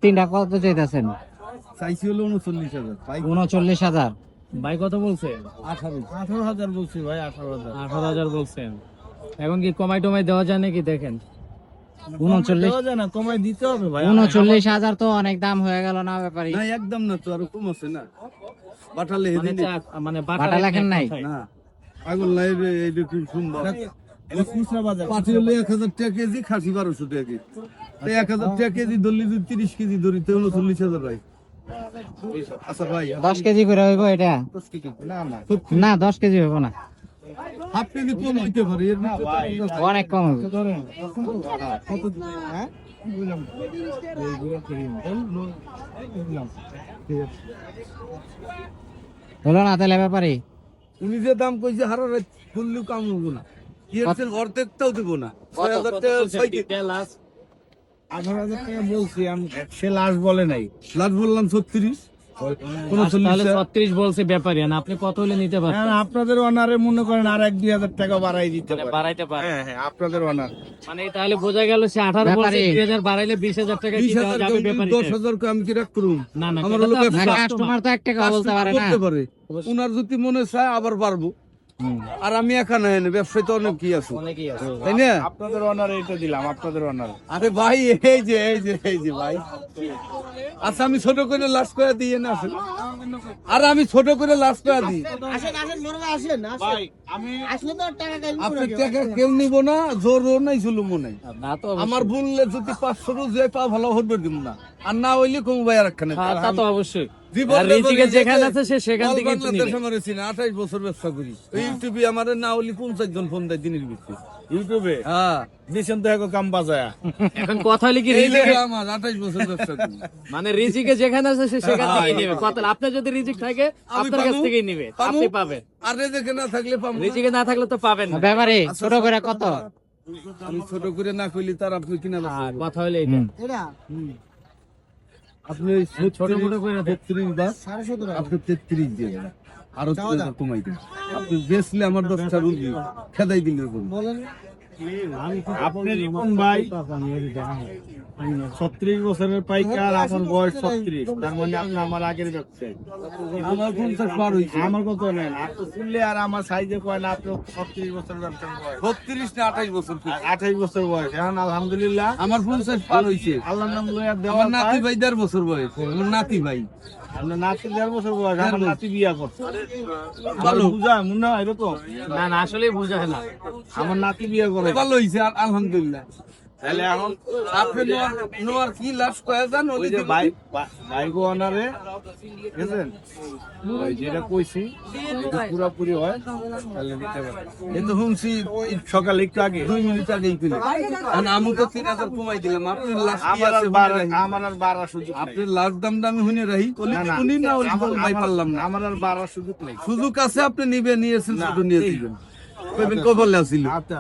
তিনটা কত চাইতেছেন? চাইছি হলো 39,000। 39,000। ভাই কত বলছে? 18,000 বলছি ভাই, 18,000। 18,000 বলছেন। এখন কি কমাই টমাই দেওয়া যায় নাকি দেখেন? 39 দেওয়া যায় না, কমাই দিতে হবে ভাই। 39,000 তো অনেক দাম হয়ে গেল না ব্যাপারী? না একদম না, তো আরো কম আছে না। বাটালে মানে হেদিনে মানে বাটা লেখেন নাই? না পাগল নাই রে, এইরকম শুনবা। পাটি হলে 1,000 টাকা কেজি, খাসি 1200 টাকা কেজি। তো 1,000 টাকা কেজি ধরলি, যদি 30 কেজি ধরি তো 39,000 ভাই। আচ্ছা ভাই 10 কেজি করে হইব এটা? না না, না 10 কেজি হইব না, হাফ কেজি কম হইতে পারে এর ভিতরে। অনেক কম হবে। হ্যাঁ হলো না তাহলে ব্যাপারী? উনি যে দাম কইছে হারা রাত ফুললু কাম হবো না, কি হচ্ছে অর্ধেকটাও দেবো না। 6,000 টাকা 6 কেজি। 18,000 টাকা বলছি আমি, সে লাস্ট বলে নাই। লাট বললাম 36, তাহলে 36 বলছে ব্যাপারী, না আপনি কত হলে নিতে পারেন? আপনাদের অনারে মনে করেন আর 1-2,000 টাকা বাড়াই দিতে পারে। বাড়াইতে পারে? হ্যাঁ আপনাদের অনার মানে তাহলে বোঝা গেল সে 18 বলছে, ব্যাপারী। 2000 বাড়াইলে 20,000 টাকা কি দেওয়া 20,000 যাবে ব্যাপারী? 10,000 কে আমি কি রাখ করুম? না না, আমার এটা তো লোকে আপনার customer। কাস্টমার তো 1 টাকা বলতে পারে না। করতে পারে, উনার যদি মনে চায় আবার পারবো। আর আমি একা নাই, ব্যবসায় তো অনেক কি আছে, অনেকেই আছে। তাই না? আপনাদের অনার এটা দিলাম, আপনাদের অনার। আরে ভাই এই যে ভাই, আচ্ছা আমি ছোট করে লাস্ট করে দিয়ে না আসেন, আর আমি ছোট করে লাস্ট করে দিই। ভাই আমি আপনার টাকা কেউ নিব না, জোর নাই জুলুমও নাই। না তো আমার বললে যদি 500 রোজ পা ভালো হতে দিব না, আর না হইলে কম ভাই আর একখানে। হ্যাঁ, তা তো অবশ্যই। জীবন আর রিজিকে যেখানে আছে সে সেখান থেকে নিবে। বাংলাদেশে আমার 28 বছর ব্যবসা করি। ইউটিউবে আমার না হইলে 50 জন ফোন দেয় দিনের ভিতরে। ইউটিউবে হ্যাঁ দিছেন তো এখন কাম বাজায়া। এখন কথা হলে কি এই রিজিকে, যে আমার 28 বছর ব্যবসা করি। মানে রিজিকে যেখানে আছে সে সেখান থেকে নিবে। কথা আপনার যদি রিজিক থাকে আমি আপনার কাছ পাবো? থেকেই নিবে, পাবো? আপনি পাবেন। আর রেজেকে না থাকলে পাবো না। রিজিকে না থাকলে তো পাবেন না। ব্যাপারী ছোট করে কত? আমি ছোট করে না কইলে তার আপনি কিনা আর কথা হলে এটা আপনি ছোট ছোট করে 33 বা 17.5 আপনি 33 দিয়ে দেন, আরো 3 কমাই দেন। আপনি বেচলে আমার 10টা রুগী খেদাই দিলে বলেন। আপনি রিপন ভাই 36 বছরের পাইকার, আমার বয়স 36, তার মানে আপনি আমার আগের ব্যবসায়ী। আমার 50 পার হইছে। আমার কত নেন আপনি শুনলে, আর আমার সাইজে কয় না আপনি 36 বছর ব্যবসার বয়স, 32 না 28 বছর কইছে। 28 বছর বয়স। এখন আলহামদুলিল্লাহ আমার 50 পার হইছে। আল্লাহর নাম লইয়া দেওয়া। আমার নাতি ভাই 1.5 বছর বয়স। আমার নাতি ভাই আপনার নাতি 1.5 বছর বয়স, আমার নাতি বিয়া করছে। ভালো। বুঝা মনে হয় এরকম, না না আসলে বুঝায় না। আমার নাতি বিয়া করে। ভালো হইছে আলহামদুলিল্লাহ। তাহলে এখন আপনি নোয়ার কি লাভ কয়া জান? ওই যে ভাই গো অনারে বুঝলেন, ওই যেটা কইছি এটা পুরোপুরি হয় তাহলে নিতে পারবেন। কিন্তু শুনছি সকালে একটু আগে 2 মিনিট আগেই কিনে। কারণ আমি তো 3,000 কমাই দিলাম। আপনি লাস্ট কি আমার আছে আর হুনে রাখি। আমার আর বাড়ার সুযোগ নেই। আপনি লাস্ট দামটা আমি শুনে রাখি। না, না, উনি না ওই ভাই পারলাম না। আমার আর বাড়ার সুযোগ নেই। সুযোগ আছে, আপনি নিয়েছেন, ছোট নিয়ে দিবেন। কইবেন কবলে আছিল। আচ্ছা